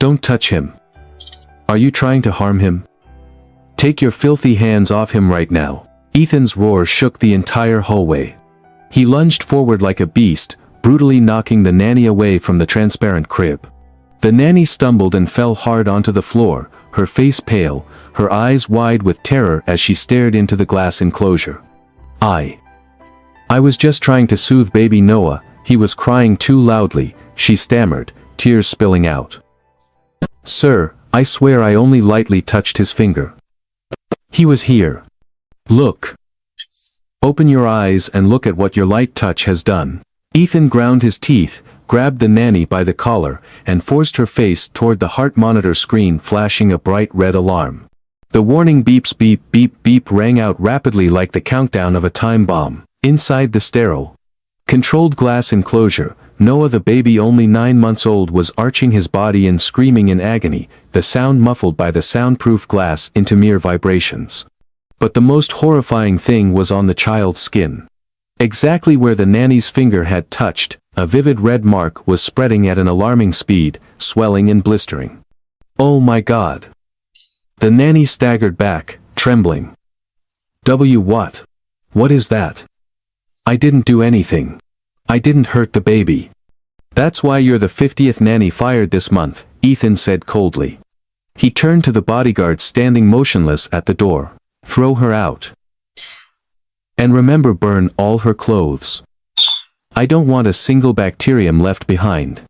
Don't touch him. Are you trying to harm him? Take your filthy hands off him right now. Ethan's roar shook the entire hallway. He lunged forward like a beast, brutally knocking the nanny away from the transparent crib. The nanny stumbled and fell hard onto the floor, her face pale, her eyes wide with terror as she stared into the glass enclosure. I was just trying to soothe baby Noah, he was crying too loudly, she stammered, tears spilling out. Sir, I swear I only lightly touched his finger. He was here. Look. Open your eyes and look at what your light touch has done. Ethan ground his teeth, grabbed the nanny by the collar, and forced her face toward the heart monitor screen, flashing a bright red alarm. The warning beeps beep beep beep rang out rapidly like the countdown of a time bomb. Inside the sterile, controlled glass enclosure, Noah, the baby only 9 months old, was arching his body and screaming in agony, the sound muffled by the soundproof glass into mere vibrations. But the most horrifying thing was on the child's skin. Exactly where the nanny's finger had touched, a vivid red mark was spreading at an alarming speed, swelling and blistering. Oh my God! The nanny staggered back, trembling. What? What is that? I didn't do anything. I didn't hurt the baby. That's why you're the 50th nanny fired this month, Ethan said coldly. He turned to the bodyguard standing motionless at the door. Throw her out. And remember, burn all her clothes. I don't want a single bacterium left behind.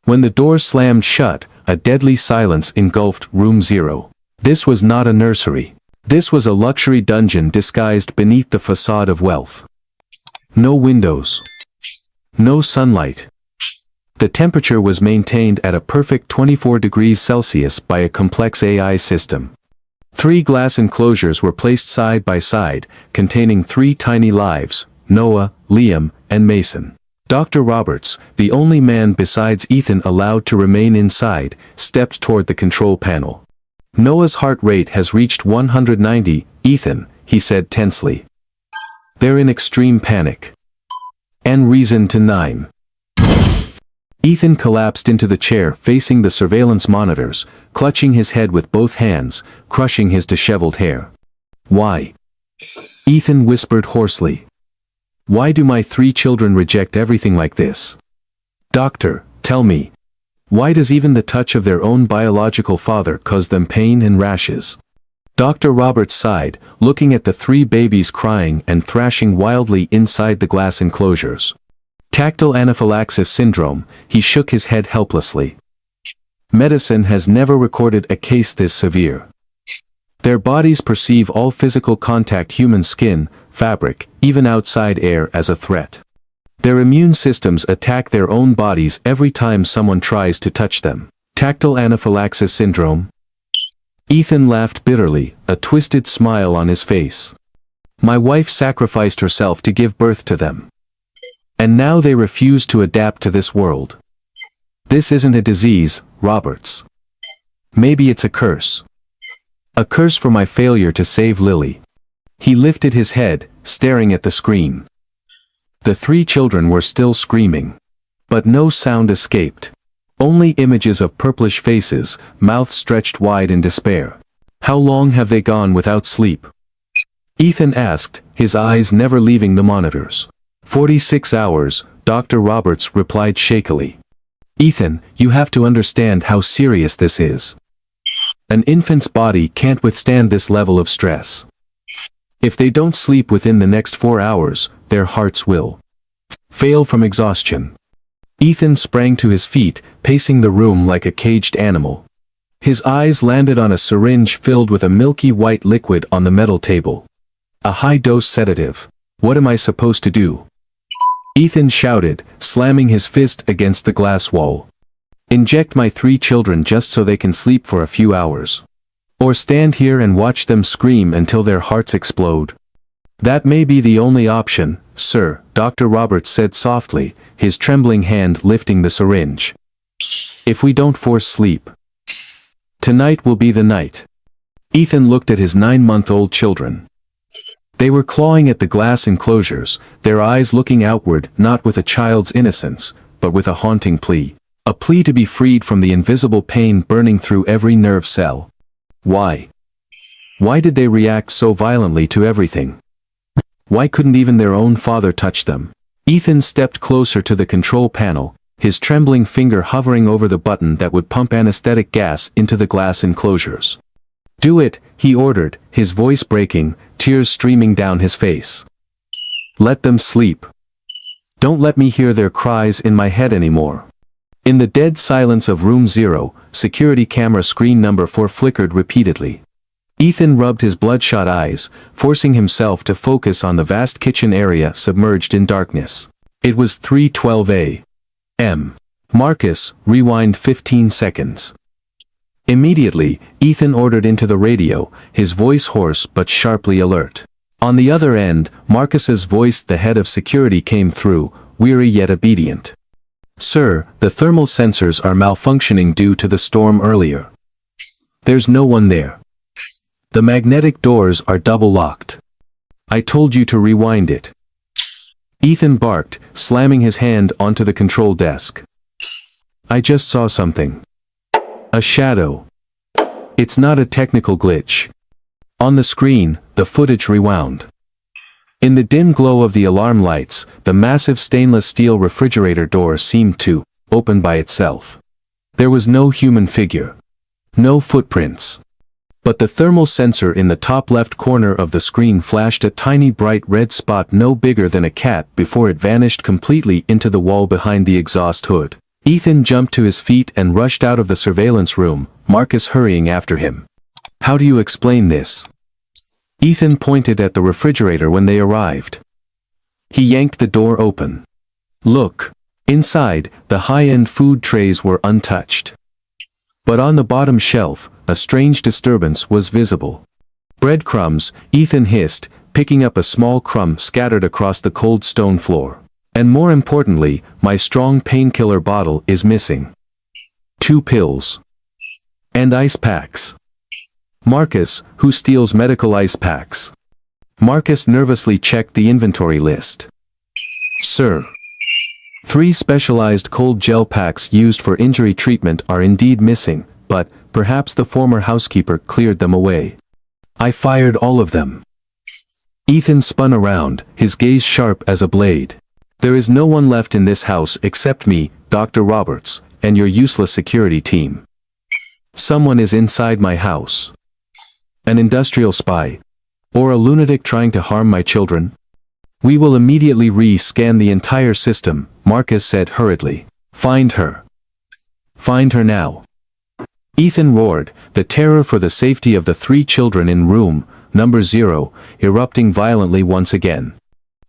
When the door slammed shut, a deadly silence engulfed room 0. This was not a nursery. This was a luxury dungeon disguised beneath the facade of wealth. No windows. No sunlight. The temperature was maintained at a perfect 24 degrees Celsius by a complex AI system. 3 glass enclosures were placed side by side, containing 3 tiny lives, Noah, Liam, and Mason. Dr. Roberts, the only man besides Ethan allowed to remain inside, stepped toward the control panel. Noah's heart rate has reached 190, Ethan, he said tensely. They're in extreme panic. And reason to 9. Ethan collapsed into the chair facing the surveillance monitors, clutching his head with both hands, crushing his disheveled hair. Why? Ethan whispered hoarsely. Why do my 3 children reject everything like this? Doctor, tell me. Why does even the touch of their own biological father cause them pain and rashes? Dr. Roberts sighed, looking at the 3 babies crying and thrashing wildly inside the glass enclosures. Tactile anaphylaxis syndrome, he shook his head helplessly. Medicine has never recorded a case this severe. Their bodies perceive all physical contact, human skin, fabric, even outside air, as a threat. Their immune systems attack their own bodies every time someone tries to touch them. Tactile anaphylaxis syndrome? Ethan laughed bitterly, a twisted smile on his face. My wife sacrificed herself to give birth to them. And now they refuse to adapt to this world. This isn't a disease, Roberts. Maybe it's a curse. A curse for my failure to save Lily. He lifted his head, staring at the screen. The 3 children were still screaming. But no sound escaped. Only images of purplish faces, mouths stretched wide in despair. How long have they gone without sleep? Ethan asked, his eyes never leaving the monitors. 46 hours, Dr. Roberts replied shakily. Ethan, you have to understand how serious this is. An infant's body can't withstand this level of stress. If they don't sleep within the next 4 hours, their hearts will fail from exhaustion. Ethan sprang to his feet, pacing the room like a caged animal. His eyes landed on a syringe filled with a milky white liquid on the metal table. A high-dose sedative. What am I supposed to do? Ethan shouted, slamming his fist against the glass wall. Inject my 3 children just so they can sleep for a few hours. Or stand here and watch them scream until their hearts explode. That may be the only option, sir, Dr. Roberts said softly, his trembling hand lifting the syringe. If we don't force sleep, tonight will be the night. Ethan looked at his 9-month-old children. They were clawing at the glass enclosures, their eyes looking outward, not with a child's innocence, but with a haunting plea. A plea to be freed from the invisible pain burning through every nerve cell. Why? Why did they react so violently to everything? Why couldn't even their own father touch them? Ethan stepped closer to the control panel, his trembling finger hovering over the button that would pump anesthetic gas into the glass enclosures. "Do it," he ordered, his voice breaking, tears streaming down his face. "Let them sleep. Don't let me hear their cries in my head anymore." In the dead silence of room 0, security camera screen number 4 flickered repeatedly. Ethan rubbed his bloodshot eyes, forcing himself to focus on the vast kitchen area submerged in darkness. It was 3:12 a.m. "Marcus, rewind 15 seconds. Immediately, Ethan ordered into the radio, his voice hoarse but sharply alert. On the other end, Marcus's voice, the head of security, came through, weary yet obedient. "Sir, the thermal sensors are malfunctioning due to the storm earlier. There's no one there. The magnetic doors are double-locked. I told you to rewind it." Ethan barked, slamming his hand onto the control desk. "I just saw something. A shadow. It's not a technical glitch." On the screen, the footage rewound. In the dim glow of the alarm lights, the massive stainless steel refrigerator door seemed to open by itself. There was no human figure. No footprints. But the thermal sensor in the top left corner of the screen flashed a tiny bright red spot no bigger than a cat before it vanished completely into the wall behind the exhaust hood. Ethan jumped to his feet and rushed out of the surveillance room, Marcus hurrying after him. "How do you explain this?" Ethan pointed at the refrigerator when they arrived. He yanked the door open. "Look." Inside, the high-end food trays were untouched. But on the bottom shelf, a strange disturbance was visible. "Breadcrumbs," Ethan hissed, picking up a small crumb scattered across the cold stone floor. "And more importantly, my strong painkiller bottle is missing. 2 pills. And ice packs." "Marcus, who steals medical ice packs?" Marcus nervously checked the inventory list. "Sir. 3 specialized cold gel packs used for injury treatment are indeed missing, but perhaps the former housekeeper cleared them away. I fired all of them." Ethan spun around, his gaze sharp as a blade. "There is no one left in this house except me, Dr. Roberts, and your useless security team. Someone is inside my house. An industrial spy? Or a lunatic trying to harm my children? We will immediately re-scan the entire system," Marcus said hurriedly. "Find her. Find her now." Ethan roared, the terror for the safety of the 3 children in room number 0 erupting violently once again.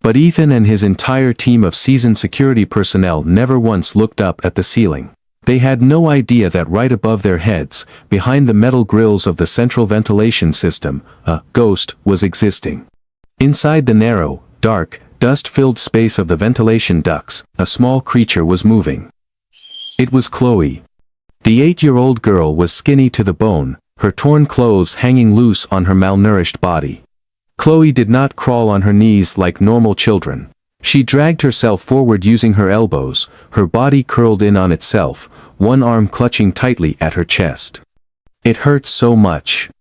But Ethan and his entire team of seasoned security personnel never once looked up at the ceiling. They had no idea that right above their heads, behind the metal grills of the central ventilation system, a ghost was existing. Inside the narrow, dark, dust-filled space of the ventilation ducts, a small creature was moving. It was Chloe. The 8-year-old girl was skinny to the bone, her torn clothes hanging loose on her malnourished body. Chloe did not crawl on her knees like normal children. She dragged herself forward using her elbows, her body curled in on itself, one arm clutching tightly at her chest. "It hurts so much.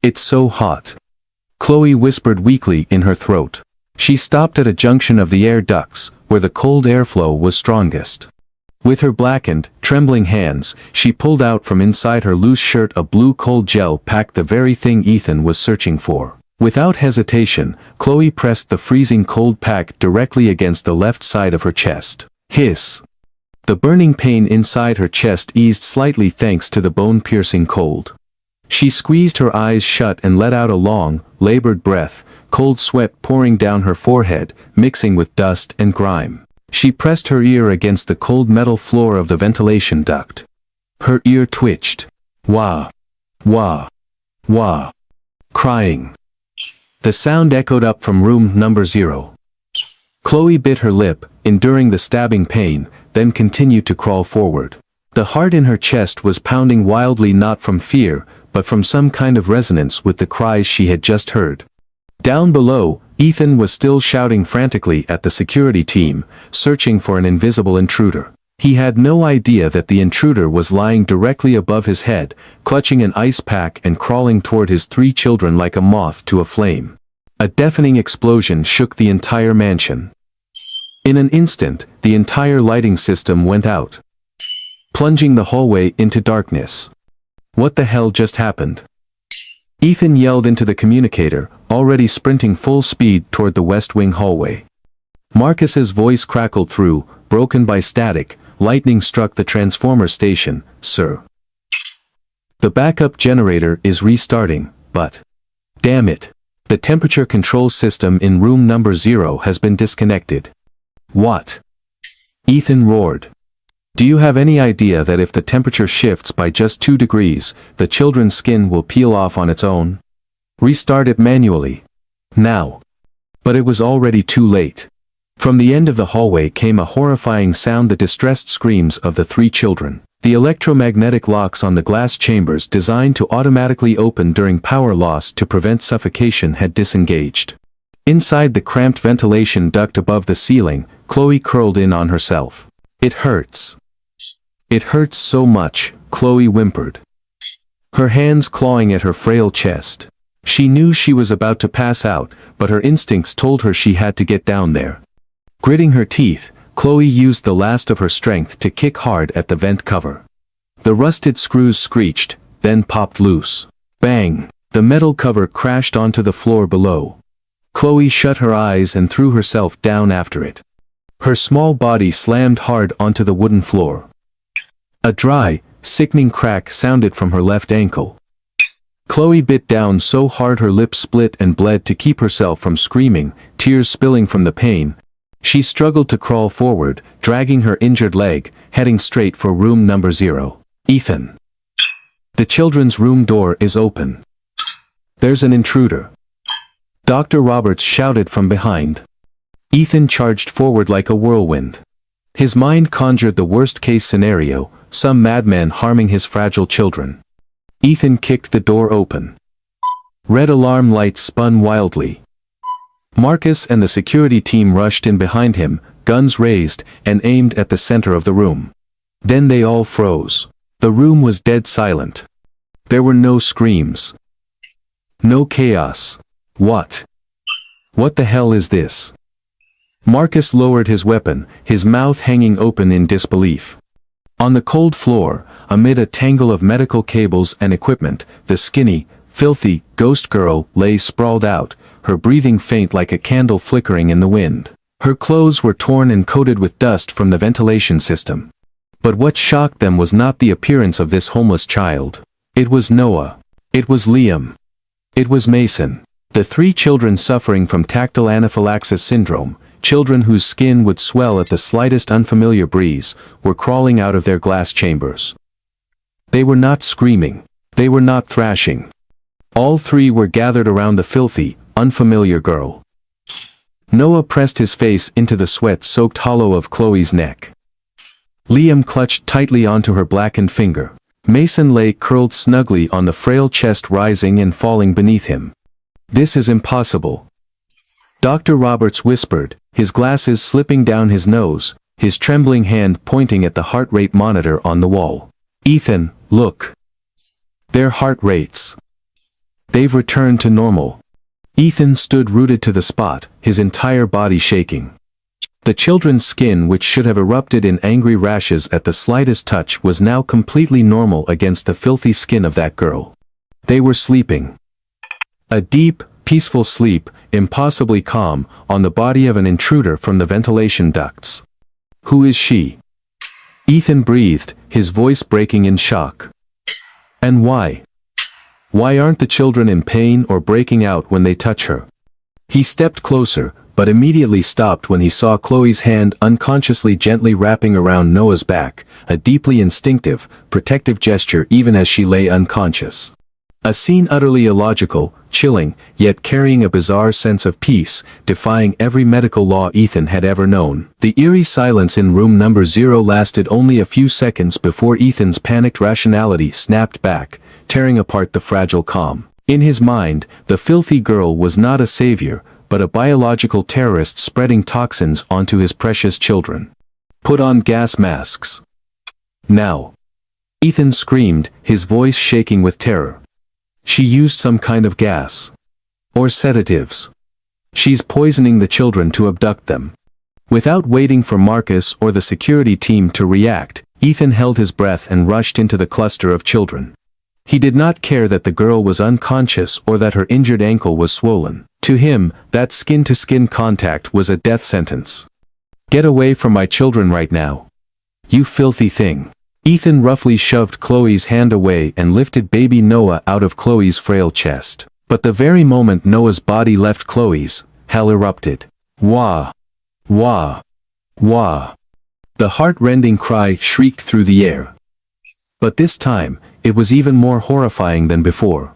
It's so hot," Chloe whispered weakly in her throat. She stopped at a junction of the air ducts, where the cold airflow was strongest. With her blackened, trembling hands, she pulled out from inside her loose shirt a blue cold gel pack, the very thing Ethan was searching for. Without hesitation, Chloe pressed the freezing cold pack directly against the left side of her chest. Hiss! The burning pain inside her chest eased slightly thanks to the bone-piercing cold. She squeezed her eyes shut and let out a long, labored breath, cold sweat pouring down her forehead, mixing with dust and grime. She pressed her ear against the cold metal floor of the ventilation duct. Her ear twitched. Wah! Wah! Wah! Crying. The sound echoed up from room number 0. Chloe bit her lip, enduring the stabbing pain, then continued to crawl forward. The heart in her chest was pounding wildly, not from fear, but from some kind of resonance with the cries she had just heard. Down below, Ethan was still shouting frantically at the security team, searching for an invisible intruder. He had no idea that the intruder was lying directly above his head, clutching an ice pack and crawling toward his 3 children like a moth to a flame. A deafening explosion shook the entire mansion. In an instant, the entire lighting system went out, plunging the hallway into darkness. What the hell just happened? Ethan yelled into the communicator, already sprinting full speed toward the West Wing hallway. Marcus's voice crackled through, broken by static. Lightning struck the transformer station, sir. The backup generator is restarting, but... Damn it! The temperature control system in room number 0 has been disconnected. What? Ethan roared. Do you have any idea that if the temperature shifts by just 2 degrees, the children's skin will peel off on its own? Restart it manually. Now. But it was already too late. From the end of the hallway came a horrifying sound, the distressed screams of the 3 children. The electromagnetic locks on the glass chambers designed to automatically open during power loss to prevent suffocation had disengaged. Inside the cramped ventilation duct above the ceiling, Chloe curled in on herself. It hurts. It hurts so much, Chloe whimpered, her hands clawing at her frail chest. She knew she was about to pass out, but her instincts told her she had to get down there. Gritting her teeth, Chloe used the last of her strength to kick hard at the vent cover. The rusted screws screeched, then popped loose. Bang! The metal cover crashed onto the floor below. Chloe shut her eyes and threw herself down after it. Her small body slammed hard onto the wooden floor. A dry, sickening crack sounded from her left ankle. Chloe bit down so hard her lips split and bled to keep herself from screaming, tears spilling from the pain. She struggled to crawl forward, dragging her injured leg, heading straight for room number 0. Ethan. The children's room door is open. There's an intruder. Dr. Roberts shouted from behind. Ethan charged forward like a whirlwind. His mind conjured the worst-case scenario, some madman harming his fragile children. Ethan kicked the door open. Red alarm lights spun wildly. Marcus and the security team rushed in behind him, guns raised, and aimed at the center of the room. Then they all froze. The room was dead silent. There were no screams. No chaos. What? What the hell is this? Marcus lowered his weapon, his mouth hanging open in disbelief. On the cold floor, amid a tangle of medical cables and equipment, the skinny, filthy, ghost girl lay sprawled out, her breathing faint like a candle flickering in the wind. Her clothes were torn and coated with dust from the ventilation system. But what shocked them was not the appearance of this homeless child. It was Noah. It was Liam. It was Mason. The 3 children suffering from tactile anaphylaxis syndrome, children whose skin would swell at the slightest unfamiliar breeze, were crawling out of their glass chambers. They were not screaming. They were not thrashing. All 3 were gathered around the filthy, unfamiliar girl. Noah pressed his face into the sweat-soaked hollow of Chloe's neck. Liam clutched tightly onto her blackened finger. Mason lay curled snugly on the frail chest, rising and falling beneath him. This is impossible. Dr. Roberts whispered, his glasses slipping down his nose, his trembling hand pointing at the heart rate monitor on the wall. Ethan, look. Their heart rates. They've returned to normal. Ethan stood rooted to the spot, his entire body shaking. The children's skin, which should have erupted in angry rashes at the slightest touch, was now completely normal against the filthy skin of that girl. They were sleeping. A deep, peaceful sleep, impossibly calm, on the body of an intruder from the ventilation ducts. Who is she? Ethan breathed, his voice breaking in shock. And why? Why aren't the children in pain or breaking out when they touch her? He stepped closer, but immediately stopped when he saw Chloe's hand unconsciously gently wrapping around Noah's back, a deeply instinctive, protective gesture even as she lay unconscious. A scene utterly illogical, chilling, yet carrying a bizarre sense of peace, defying every medical law Ethan had ever known. The eerie silence in room number 0 lasted only a few seconds before Ethan's panicked rationality snapped back, tearing apart the fragile calm. In his mind, the filthy girl was not a savior, but a biological terrorist spreading toxins onto his precious children. Put on gas masks. Now. Ethan screamed, his voice shaking with terror. She used some kind of gas. Or sedatives. She's poisoning the children to abduct them. Without waiting for Marcus or the security team to react, Ethan held his breath and rushed into the cluster of children. He did not care that the girl was unconscious or that her injured ankle was swollen. To him, that skin-to-skin contact was a death sentence. Get away from my children right now. You filthy thing. Ethan roughly shoved Chloe's hand away and lifted baby Noah out of Chloe's frail chest. But the very moment Noah's body left Chloe's, hell erupted. Wah! Wah! Wah! The heart-rending cry shrieked through the air. But this time, it was even more horrifying than before.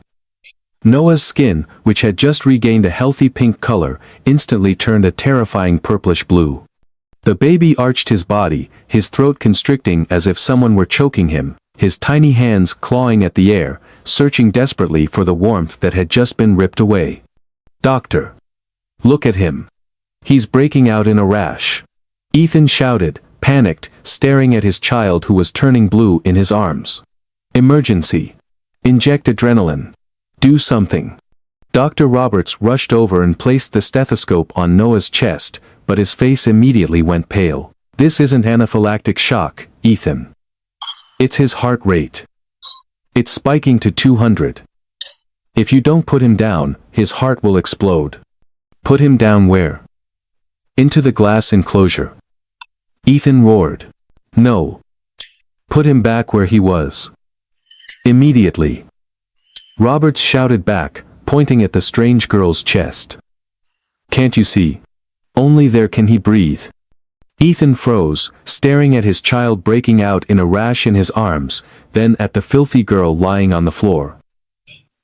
Noah's skin, which had just regained a healthy pink color, instantly turned a terrifying purplish blue. The baby arched his body, his throat constricting as if someone were choking him, his tiny hands clawing at the air, searching desperately for the warmth that had just been ripped away. Doctor! Look at him. He's breaking out in a rash. Ethan shouted, panicked, staring at his child who was turning blue in his arms. Emergency. Inject adrenaline. Do something. Dr. Roberts rushed over and placed the stethoscope on Noah's chest, but his face immediately went pale. This isn't anaphylactic shock, Ethan. It's his heart rate. It's spiking to 200. If you don't put him down, his heart will explode. Put him down where? Into the glass enclosure. Ethan roared. No. Put him back where he was. Immediately. Roberts shouted back, pointing at the strange girl's chest. Can't you see? Only there can he breathe. Ethan froze, staring at his child breaking out in a rash in his arms, then at the filthy girl lying on the floor.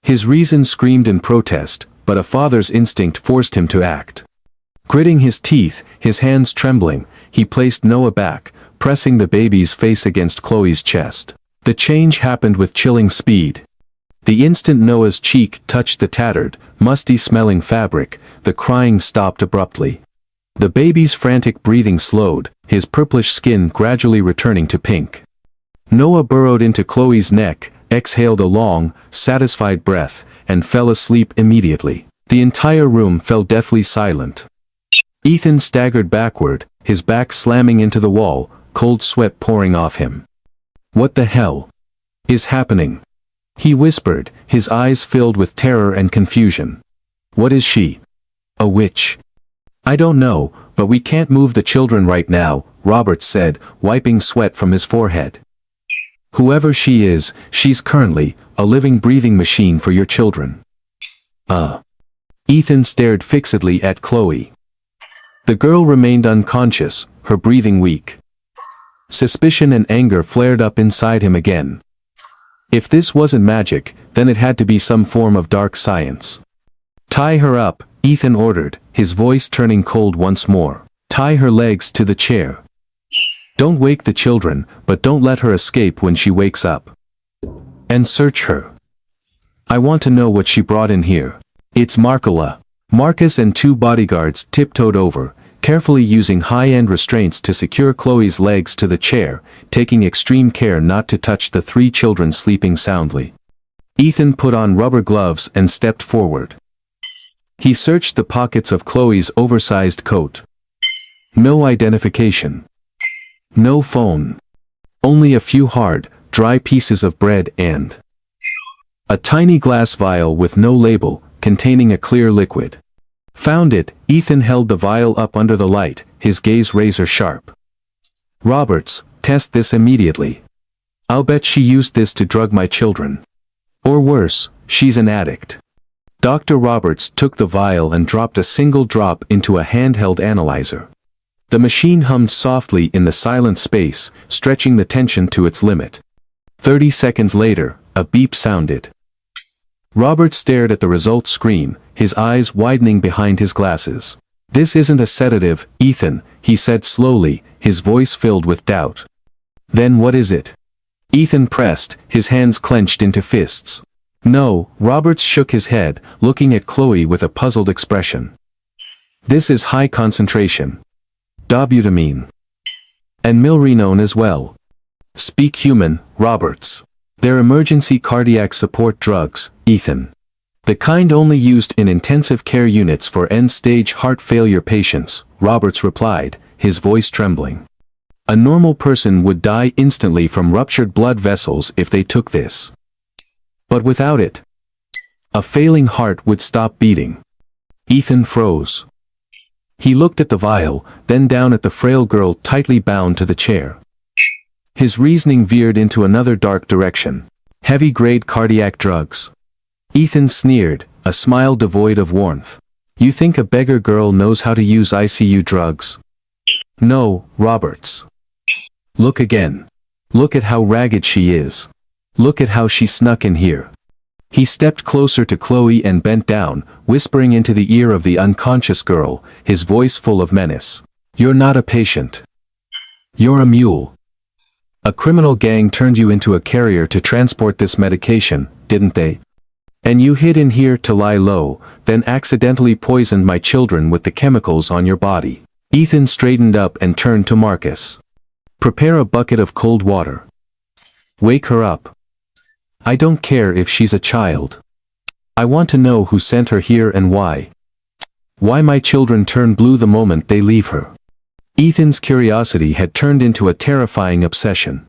His reason screamed in protest, but a father's instinct forced him to act. Gritting his teeth, his hands trembling, he placed Noah back, pressing the baby's face against Chloe's chest. The change happened with chilling speed. The instant Noah's cheek touched the tattered, musty-smelling fabric, the crying stopped abruptly. The baby's frantic breathing slowed, his purplish skin gradually returning to pink. Noah burrowed into Chloe's neck, exhaled a long, satisfied breath, and fell asleep immediately. The entire room fell deathly silent. Ethan staggered backward, his back slamming into the wall, cold sweat pouring off him. What the hell is happening? He whispered, his eyes filled with terror and confusion. What is she? A witch? I don't know, but we can't move the children right now, Roberts said, wiping sweat from his forehead. Whoever she is, she's currently a living breathing machine for your children. Ethan stared fixedly at Chloe. The girl remained unconscious, her breathing weak. Suspicion and anger flared up inside him again. If this wasn't magic, then it had to be some form of dark science. Tie her up, Ethan ordered, his voice turning cold once more. Tie her legs to the chair. Don't wake the children, but don't let her escape when she wakes up. And search her. I want to know what she brought in here. It's Markula. Marcus and two bodyguards tiptoed over, carefully using high-end restraints to secure Chloe's legs to the chair, taking extreme care not to touch the three children sleeping soundly. Ethan put on rubber gloves and stepped forward. He searched the pockets of Chloe's oversized coat. No identification. No phone. Only a few hard, dry pieces of bread and a tiny glass vial with no label, containing a clear liquid. Found it, Ethan held the vial up under the light, his gaze razor sharp. Roberts, test this immediately. I'll bet she used this to drug my children. Or worse, she's an addict. Dr. Roberts took the vial and dropped a single drop into a handheld analyzer. The machine hummed softly in the silent space, stretching the tension to its limit. 30 seconds later, a beep sounded. Robert stared at the results screen, his eyes widening behind his glasses. This isn't a sedative, Ethan, he said slowly, his voice filled with doubt. Then what is it? Ethan pressed, his hands clenched into fists. No, Roberts shook his head, looking at Chloe with a puzzled expression. This is high concentration. Dobutamine. And millionaire as well. Speak human, Roberts. They're emergency cardiac support drugs, Ethan. The kind only used in intensive care units for end-stage heart failure patients, Roberts replied, his voice trembling. A normal person would die instantly from ruptured blood vessels if they took this. But without it, a failing heart would stop beating. Ethan froze. He looked at the vial, then down at the frail girl tightly bound to the chair. His reasoning veered into another dark direction. Heavy-grade cardiac drugs. Ethan sneered, a smile devoid of warmth. You think a beggar girl knows how to use ICU drugs? No, Roberts. Look again. Look at how ragged she is. Look at how she snuck in here. He stepped closer to Chloe and bent down, whispering into the ear of the unconscious girl, his voice full of menace. You're not a patient. You're a mule. A criminal gang turned you into a carrier to transport this medication, didn't they? And you hid in here to lie low, then accidentally poisoned my children with the chemicals on your body. Ethan straightened up and turned to Marcus. Prepare a bucket of cold water. Wake her up. I don't care if she's a child. I want to know who sent her here and why. Why my children turn blue the moment they leave her. Ethan's curiosity had turned into a terrifying obsession.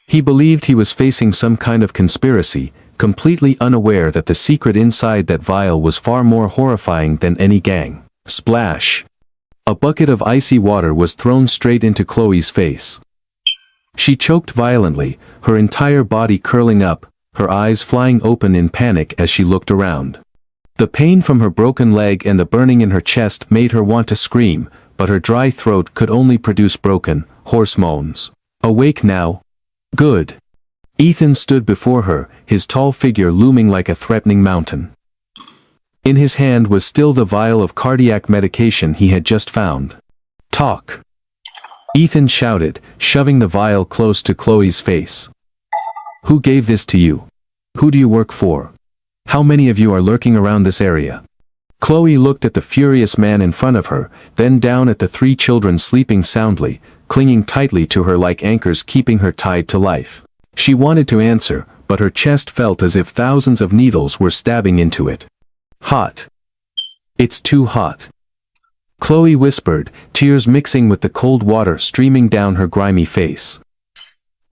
He believed he was facing some kind of conspiracy, completely unaware that the secret inside that vial was far more horrifying than any gang. Splash! A bucket of icy water was thrown straight into Chloe's face. She choked violently, her entire body curling up, her eyes flying open in panic as she looked around. The pain from her broken leg and the burning in her chest made her want to scream, but her dry throat could only produce broken, hoarse moans. Awake now? Good. Ethan stood before her, his tall figure looming like a threatening mountain. In his hand was still the vial of cardiac medication he had just found. Talk. Ethan shouted, shoving the vial close to Chloe's face. Who gave this to you? Who do you work for? How many of you are lurking around this area? Chloe looked at the furious man in front of her, then down at the 3 children sleeping soundly, clinging tightly to her like anchors keeping her tied to life. She wanted to answer, but her chest felt as if thousands of needles were stabbing into it. Hot. It's too hot. Chloe whispered, tears mixing with the cold water streaming down her grimy face.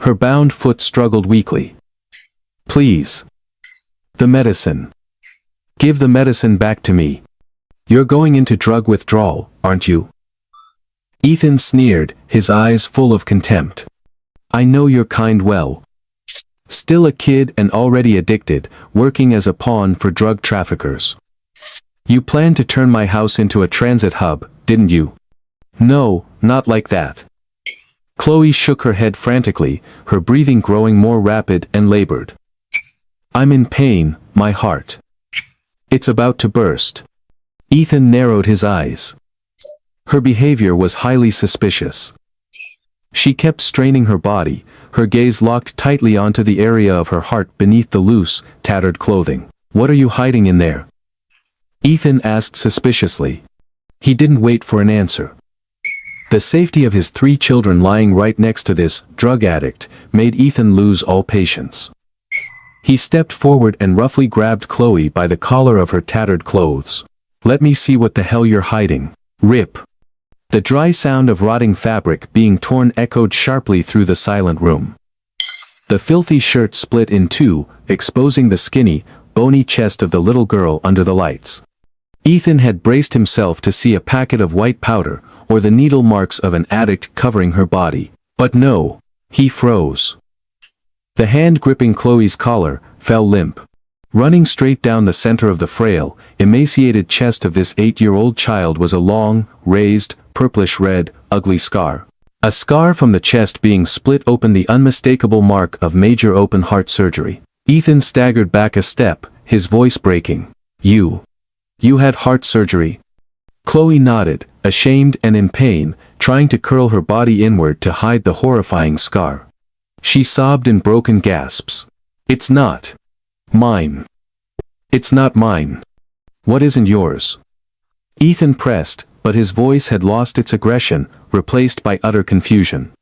Her bound foot struggled weakly. Please. The medicine. Give the medicine back to me. You're going into drug withdrawal, aren't you? Ethan sneered, his eyes full of contempt. I know your kind well. Still a kid and already addicted, working as a pawn for drug traffickers. You planned to turn my house into a transit hub, didn't you? No, not like that. Chloe shook her head frantically, her breathing growing more rapid and labored. I'm in pain, my heart. It's about to burst. Ethan narrowed his eyes. Her behavior was highly suspicious. She kept straining her body, her gaze locked tightly onto the area of her heart beneath the loose, tattered clothing. What are you hiding in there? Ethan asked suspiciously. He didn't wait for an answer. The safety of his 3 children lying right next to this drug addict made Ethan lose all patience. He stepped forward and roughly grabbed Chloe by the collar of her tattered clothes. Let me see what the hell you're hiding. Rip. The dry sound of rotting fabric being torn echoed sharply through the silent room. The filthy shirt split in 2, exposing the skinny, bony chest of the little girl under the lights. Ethan had braced himself to see a packet of white powder, or the needle marks of an addict covering her body. But no, he froze. The hand gripping Chloe's collar fell limp. Running straight down the center of the frail, emaciated chest of this 8-year-old child was a long, raised, purplish-red, ugly scar. A scar from the chest being split open, the unmistakable mark of major open heart surgery. Ethan staggered back a step, his voice breaking. You had heart surgery? Chloe nodded, ashamed and in pain, trying to curl her body inward to hide the horrifying scar. She sobbed in broken gasps. It's not mine. It's not mine. What isn't yours? Ethan pressed, but his voice had lost its aggression, replaced by utter confusion.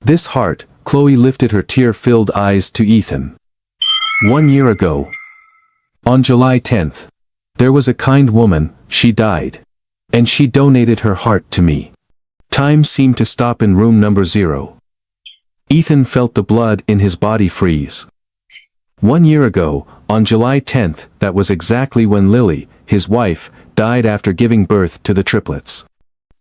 "This heart," Chloe lifted her tear-filled eyes to Ethan. "1 year ago. On July 10th. There was a kind woman, she died. And she donated her heart to me." Time seemed to stop in room number 0. Ethan felt the blood in his body freeze. 1 year ago, on July 10th, that was exactly when Lily, his wife, died after giving birth to the triplets.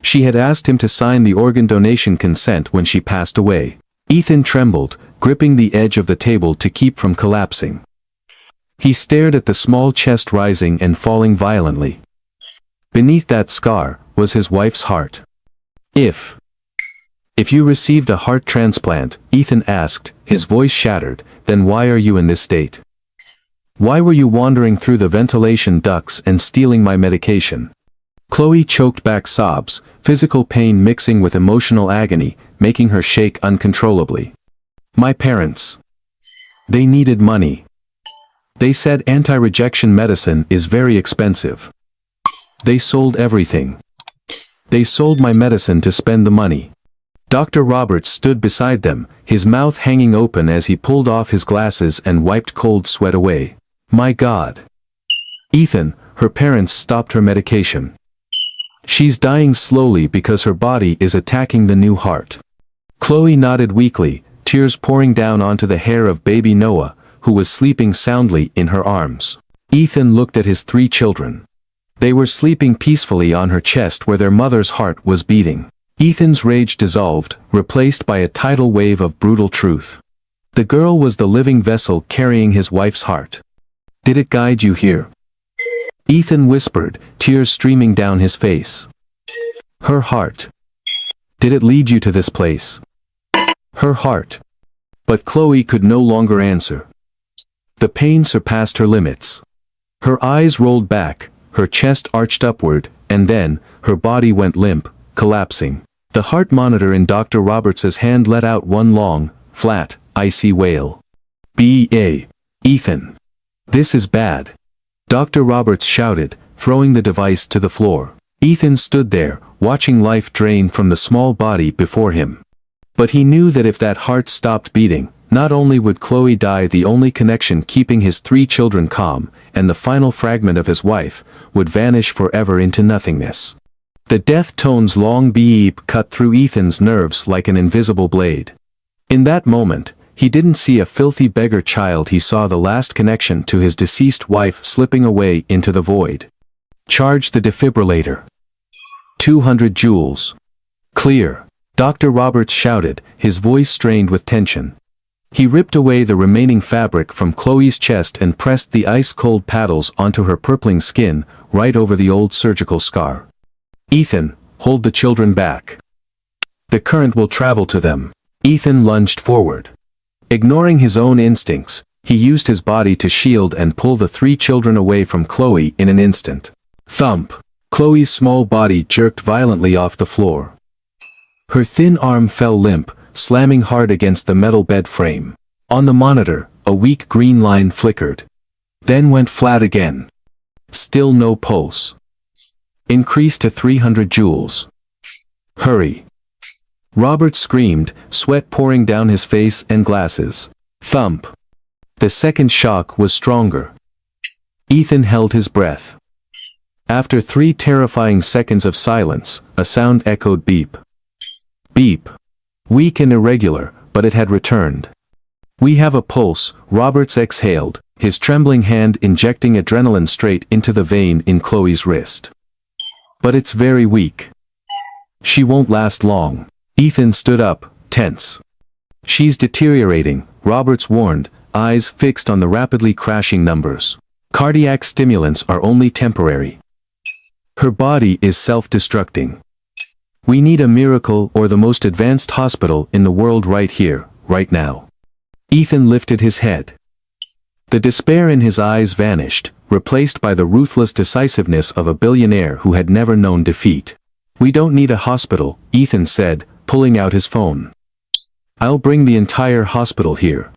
She had asked him to sign the organ donation consent when she passed away. Ethan trembled, gripping the edge of the table to keep from collapsing. He stared at the small chest rising and falling violently. Beneath that scar was his wife's heart. If you received a heart transplant," Ethan asked, his voice shattered, "then why are you in this state? Why were you wandering through the ventilation ducts and stealing my medication?" Chloe choked back sobs, physical pain mixing with emotional agony, making her shake uncontrollably. "My parents. They needed money. They said anti-rejection medicine is very expensive. They sold everything. They sold my medicine to spend the money." Dr. Roberts stood beside them, his mouth hanging open as he pulled off his glasses and wiped cold sweat away. "My God. Ethan, her parents stopped her medication. She's dying slowly because her body is attacking the new heart." Chloe nodded weakly, tears pouring down onto the hair of baby Noah, who was sleeping soundly in her arms. Ethan looked at his 3 children. They were sleeping peacefully on her chest where their mother's heart was beating. Ethan's rage dissolved, replaced by a tidal wave of brutal truth. The girl was the living vessel carrying his wife's heart. "Did it guide you here?" Ethan whispered, tears streaming down his face. "Her heart. Did it lead you to this place?" "Her heart." But Chloe could no longer answer. The pain surpassed her limits. Her eyes rolled back, her chest arched upward, and then, her body went limp, collapsing. The heart monitor in Dr. Roberts's hand let out one long, flat, icy wail. Ethan. This is bad." Dr. Roberts shouted, throwing the device to the floor. Ethan stood there, watching life drain from the small body before him. But he knew that if that heart stopped beating, not only would Chloe die, the only connection keeping his 3 children calm, and the final fragment of his wife, would vanish forever into nothingness. The death tone's long beep cut through Ethan's nerves like an invisible blade. In that moment, he didn't see a filthy beggar child, he saw the last connection to his deceased wife slipping away into the void. "Charge the defibrillator. 200 joules. Clear," Dr. Roberts shouted, his voice strained with tension. He ripped away the remaining fabric from Chloe's chest and pressed the ice-cold paddles onto her purpling skin, right over the old surgical scar. "Ethan, hold the children back. The current will travel to them." Ethan lunged forward. Ignoring his own instincts, he used his body to shield and pull the 3 children away from Chloe in an instant. Thump! Chloe's small body jerked violently off the floor. Her thin arm fell limp, slamming hard against the metal bed frame. On the monitor, a weak green line flickered. Then went flat again. Still no pulse. Increased to 300 joules. "Hurry!" Robert screamed, sweat pouring down his face and glasses. Thump! The second shock was stronger. Ethan held his breath. After 3 terrifying seconds of silence, a sound echoed beep. Beep. Weak and irregular, but it had returned. "We have a pulse," Roberts exhaled, his trembling hand injecting adrenaline straight into the vein in Chloe's wrist. "But it's very weak. She won't last long." Ethan stood up, tense. "She's deteriorating," Roberts warned, eyes fixed on the rapidly crashing numbers. "Cardiac stimulants are only temporary. Her body is self-destructing. We need a miracle or the most advanced hospital in the world right here, right now." Ethan lifted his head. The despair in his eyes vanished, replaced by the ruthless decisiveness of a billionaire who had never known defeat. "We don't need a hospital," Ethan said, pulling out his phone. "I'll bring the entire hospital here."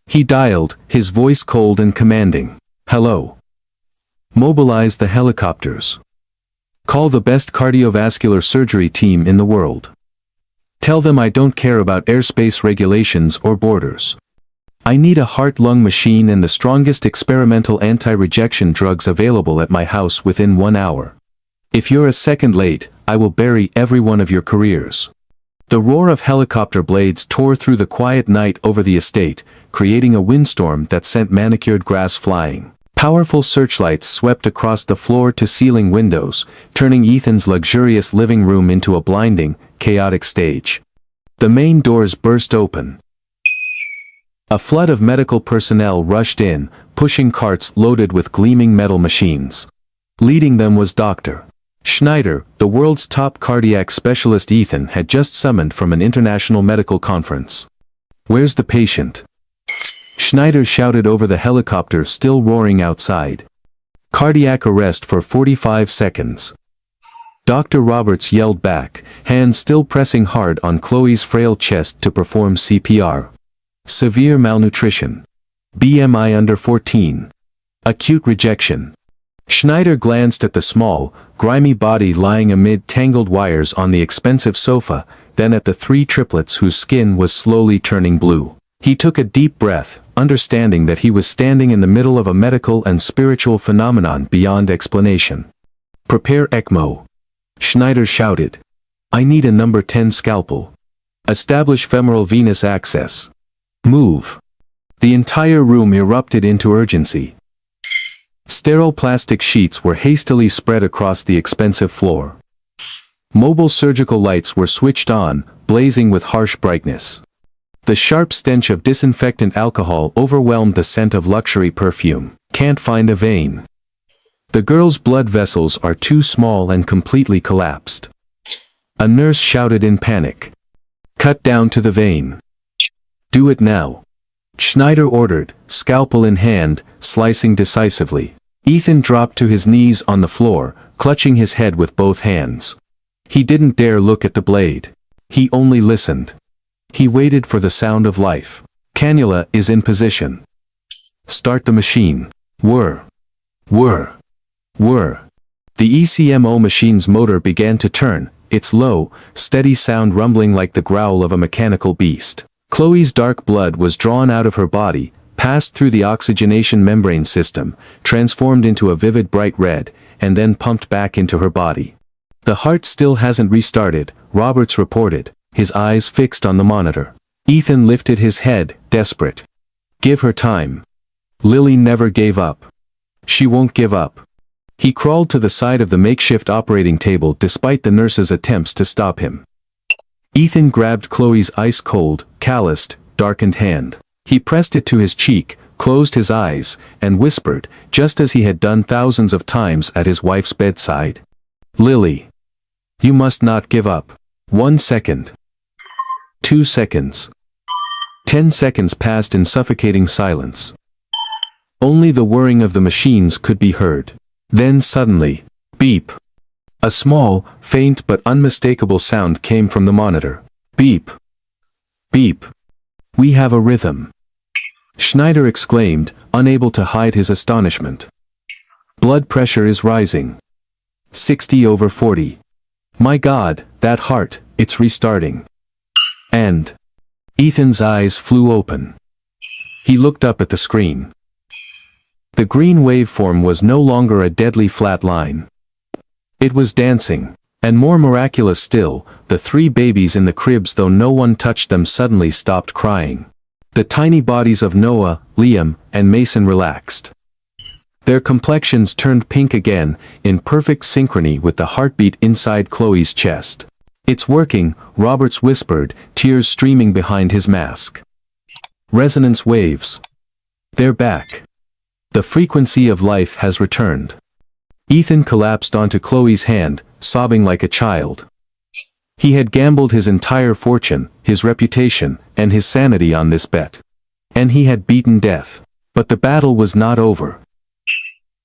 He dialed, his voice cold and commanding. "Hello. Mobilize the helicopters. Call the best cardiovascular surgery team in the world. Tell them I don't care about airspace regulations or borders. I need a heart-lung machine and the strongest experimental anti-rejection drugs available at my house within 1 hour. If you're a second late, I will bury every one of your careers. The roar of helicopter blades tore through the quiet night over the estate, creating a windstorm that sent manicured grass flying. Powerful searchlights swept across the floor-to-ceiling windows, turning Ethan's luxurious living room into a blinding, chaotic stage. The main doors burst open. A flood of medical personnel rushed in, pushing carts loaded with gleaming metal machines. Leading them was Dr. Schneider, the world's top cardiac specialist Ethan had just summoned from an international medical conference. "Where's the patient?" Schneider shouted over the helicopter still roaring outside. "Cardiac arrest for 45 seconds. Dr. Roberts yelled back, hands still pressing hard on Chloe's frail chest to perform CPR. "Severe malnutrition. BMI under 14. Acute rejection." Schneider glanced at the small, grimy body lying amid tangled wires on the expensive sofa, then at the three triplets whose skin was slowly turning blue. He took a deep breath, understanding that he was standing in the middle of a medical and spiritual phenomenon beyond explanation. "Prepare ECMO," Schneider shouted. "I need a number 10 scalpel. Establish femoral venous access. Move." The entire room erupted into urgency. Sterile plastic sheets were hastily spread across the expensive floor. Mobile surgical lights were switched on, blazing with harsh brightness. The sharp stench of disinfectant alcohol overwhelmed the scent of luxury perfume. "Can't find a vein. The girl's blood vessels are too small and completely collapsed." A nurse shouted in panic. "Cut down to the vein. Do it now," Schneider ordered, scalpel in hand, slicing decisively. Ethan dropped to his knees on the floor, clutching his head with both hands. He didn't dare look at the blade. He only listened. He waited for the sound of life. "Cannula is in position. Start the machine." Whir. Whir. Whir. The ECMO machine's motor began to turn, its low, steady sound rumbling like the growl of a mechanical beast. Chloe's dark blood was drawn out of her body, passed through the oxygenation membrane system, transformed into a vivid bright red, and then pumped back into her body. "The heart still hasn't restarted," Roberts reported, his eyes fixed on the monitor. Ethan lifted his head, desperate. "Give her time. Lily never gave up. She won't give up." He crawled to the side of the makeshift operating table despite the nurse's attempts to stop him. Ethan grabbed Chloe's ice-cold, calloused, darkened hand. He pressed it to his cheek, closed his eyes, and whispered, just as he had done thousands of times at his wife's bedside. "Lily. You must not give up." 1 second. 2 seconds. 10 seconds passed in suffocating silence. Only the whirring of the machines could be heard. Then suddenly, beep. A small, faint but unmistakable sound came from the monitor. "Beep. Beep. We have a rhythm," Schneider exclaimed, unable to hide his astonishment. "Blood pressure is rising. 60/40. My God, that heart, it's restarting." And Ethan's eyes flew open. He looked up at the screen. The green waveform was no longer a deadly flat line. It was dancing. And more miraculous still, the three babies in the cribs, though no one touched them, suddenly stopped crying. The tiny bodies of Noah, Liam, and Mason relaxed. Their complexions turned pink again, in perfect synchrony with the heartbeat inside Chloe's chest. "It's working," Roberts whispered, tears streaming behind his mask. "Resonance waves. They're back. The frequency of life has returned." Ethan collapsed onto Chloe's hand, sobbing like a child. He had gambled his entire fortune, his reputation, and his sanity on this bet. And he had beaten death. But the battle was not over.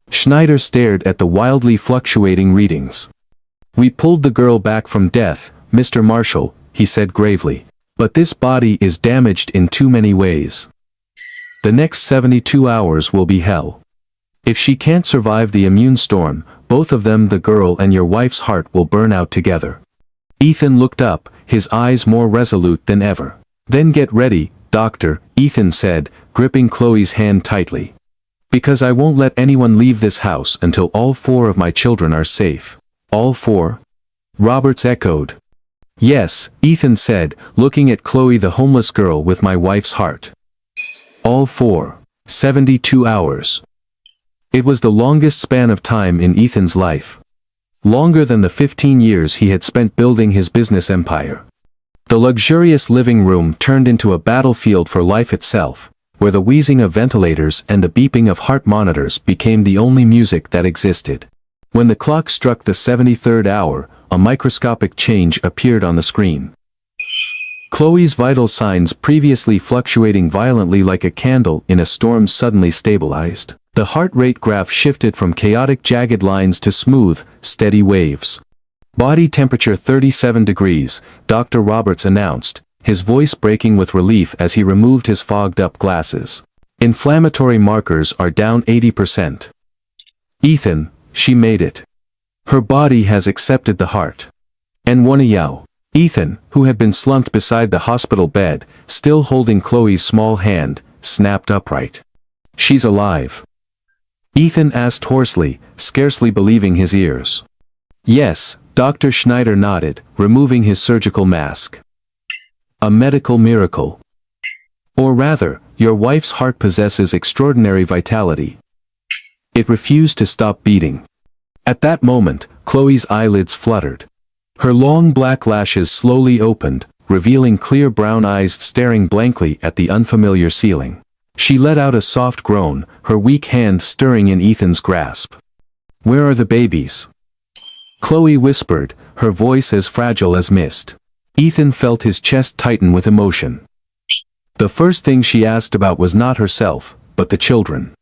Schneider stared at the wildly fluctuating readings. "We pulled the girl back from death, Mr. Marshall," he said gravely. "But this body is damaged in too many ways. The next 72 hours will be hell. If she can't survive the immune storm, both of them, the girl and your wife's heart, will burn out together. Ethan looked up, his eyes more resolute than ever. Then get ready, doctor, Ethan said, gripping Chloe's hand tightly. Because I won't let anyone leave this house until all 4 of my children are safe. All 4? Roberts echoed. Yes, Ethan said, looking at Chloe, the homeless girl with my wife's heart. All 4. 72 hours. It was the longest span of time in Ethan's life. Longer than the 15 years he had spent building his business empire. The luxurious living room turned into a battlefield for life itself, where the wheezing of ventilators and the beeping of heart monitors became the only music that existed. When the clock struck the 73rd hour, a microscopic change appeared on the screen. Chloe's vital signs, previously fluctuating violently like a candle in a storm, suddenly stabilized. The heart rate graph shifted from chaotic jagged lines to smooth, steady waves. Body temperature 37 degrees, Dr. Roberts announced, his voice breaking with relief as he removed his fogged-up glasses. Inflammatory markers are down 80%. Ethan, she made it. Her body has accepted the heart. And Wanayao. Ethan, who had been slumped beside the hospital bed, still holding Chloe's small hand, snapped upright. She's alive. Ethan asked hoarsely, scarcely believing his ears. Yes, Dr. Schneider nodded, removing his surgical mask. A medical miracle. Or rather, your wife's heart possesses extraordinary vitality. It refused to stop beating. At that moment, Chloe's eyelids fluttered. Her long black lashes slowly opened, revealing clear brown eyes staring blankly at the unfamiliar ceiling. She let out a soft groan, her weak hand stirring in Ethan's grasp. Where are the babies? Chloe whispered, her voice as fragile as mist. Ethan felt his chest tighten with emotion. The first thing she asked about was not herself, but the children.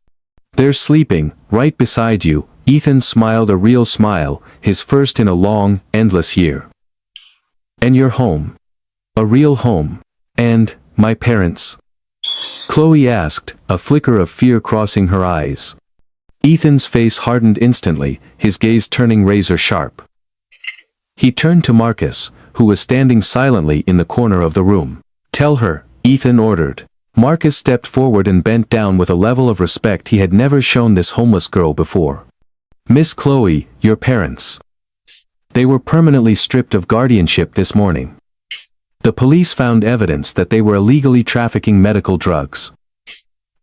They're sleeping, right beside you. Ethan smiled a real smile, his first in a long, endless year. And your home? A real home. And, my parents? Chloe asked, a flicker of fear crossing her eyes. Ethan's face hardened instantly, his gaze turning razor sharp. He turned to Marcus, who was standing silently in the corner of the room. Tell her, Ethan ordered. Marcus stepped forward and bent down with a level of respect he had never shown this homeless girl before. Miss Chloe, your parents. They were permanently stripped of guardianship this morning. The police found evidence that they were illegally trafficking medical drugs.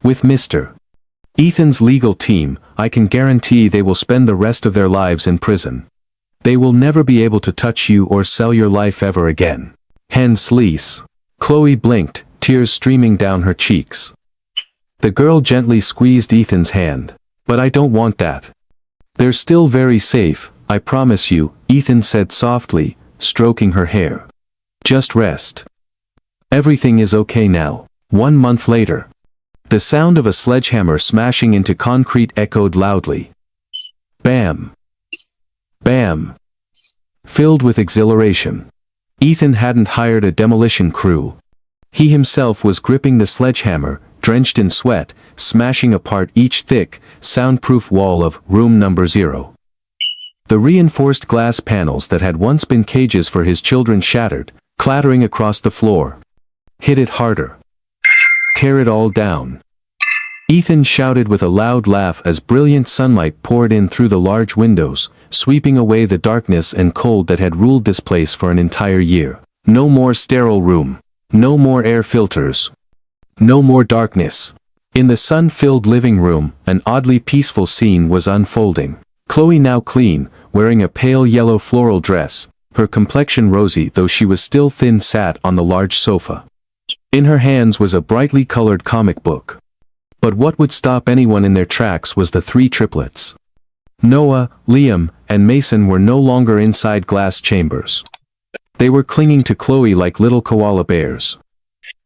With Mr. Ethan's legal team, I can guarantee they will spend the rest of their lives in prison. They will never be able to touch you or sell your life ever again. Hence lease. Chloe blinked, tears streaming down her cheeks. The girl gently squeezed Ethan's hand. But I don't want that. They're still very safe, I promise you, Ethan said softly, stroking her hair. Just rest. Everything is okay now. 1 month later. The sound of a sledgehammer smashing into concrete echoed loudly. Bam. Bam. Filled with exhilaration. Ethan hadn't hired a demolition crew. He himself was gripping the sledgehammer, drenched in sweat, smashing apart each thick, soundproof wall of room number 0. The reinforced glass panels that had once been cages for his children shattered, clattering across the floor. Hit it harder. Tear it all down. Ethan shouted with a loud laugh as brilliant sunlight poured in through the large windows, sweeping away the darkness and cold that had ruled this place for an entire year. No more sterile room. No more air filters. No more darkness. In the sun-filled living room, an oddly peaceful scene was unfolding. Chloe, now clean, wearing a pale yellow floral dress, her complexion rosy though she was still thin, sat on the large sofa. In her hands was a brightly colored comic book. But what would stop anyone in their tracks was the 3 triplets. Noah, Liam, and Mason were no longer inside glass chambers. They were clinging to Chloe like little koala bears.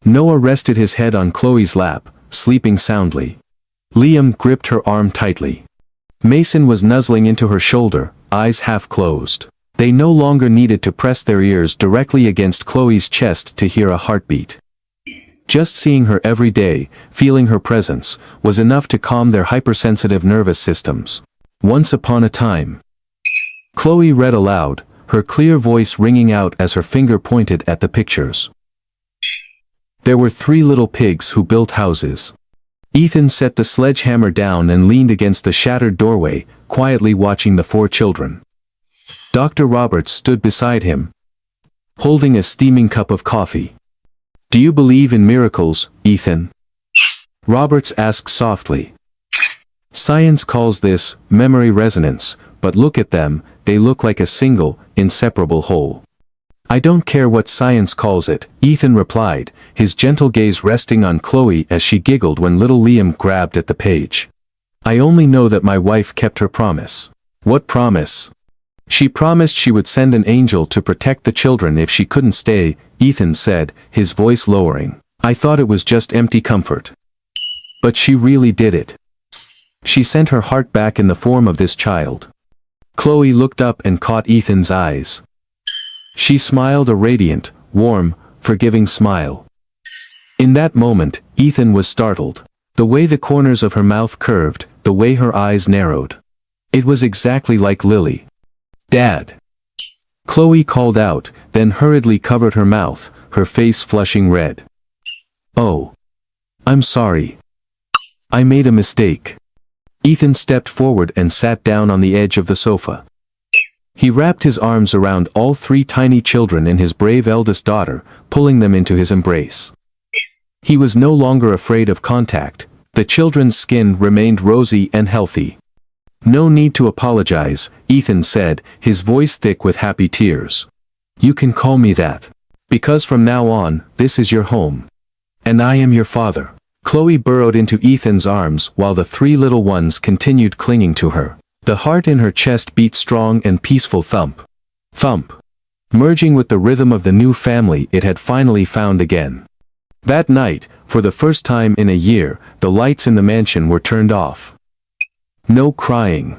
Noah rested his head on Chloe's lap, sleeping soundly. Liam gripped her arm tightly. Mason was nuzzling into her shoulder, eyes half closed. They no longer needed to press their ears directly against Chloe's chest to hear a heartbeat. Just seeing her every day, feeling her presence, was enough to calm their hypersensitive nervous systems. Once upon a time, Chloe read aloud, her clear voice ringing out as her finger pointed at the pictures. There were 3 little pigs who built houses. Ethan set the sledgehammer down and leaned against the shattered doorway, quietly watching the 4 children. Dr. Roberts stood beside him, holding a steaming cup of coffee. "Do you believe in miracles, Ethan?" Roberts asked softly. "Science calls this memory resonance, but look at them, they look like a single, inseparable whole." "I don't care what science calls it," Ethan replied, his gentle gaze resting on Chloe as she giggled when little Liam grabbed at the page. "I only know that my wife kept her promise." "What promise?" "She promised she would send an angel to protect the children if she couldn't stay," Ethan said, his voice lowering. "I thought it was just empty comfort. But she really did it. She sent her heart back in the form of this child." Chloe looked up and caught Ethan's eyes. She smiled a radiant, warm, forgiving smile. In that moment, Ethan was startled. The way the corners of her mouth curved, the way her eyes narrowed. It was exactly like Lily. "Dad!" Chloe called out, then hurriedly covered her mouth, her face flushing red. "Oh. I'm sorry. I made a mistake." Ethan stepped forward and sat down on the edge of the sofa. He wrapped his arms around all 3 tiny children and his brave eldest daughter, pulling them into his embrace. He was no longer afraid of contact. The children's skin remained rosy and healthy. "No need to apologize," Ethan said, his voice thick with happy tears. "You can call me that. Because from now on, this is your home. And I am your father." Chloe burrowed into Ethan's arms while the 3 little ones continued clinging to her. The heart in her chest beat strong and peaceful thump. Thump. Merging with the rhythm of the new family it had finally found again. That night, for the first time in a year, the lights in the mansion were turned off. No crying.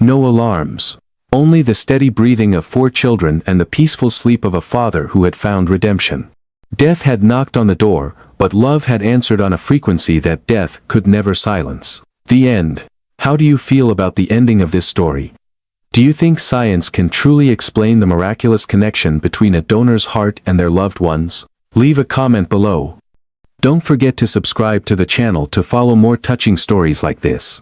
No alarms. Only the steady breathing of 4 children and the peaceful sleep of a father who had found redemption. Death had knocked on the door, but love had answered on a frequency that death could never silence. The end. How do you feel about the ending of this story? Do you think science can truly explain the miraculous connection between a donor's heart and their loved ones? Leave a comment below. Don't forget to subscribe to the channel to follow more touching stories like this.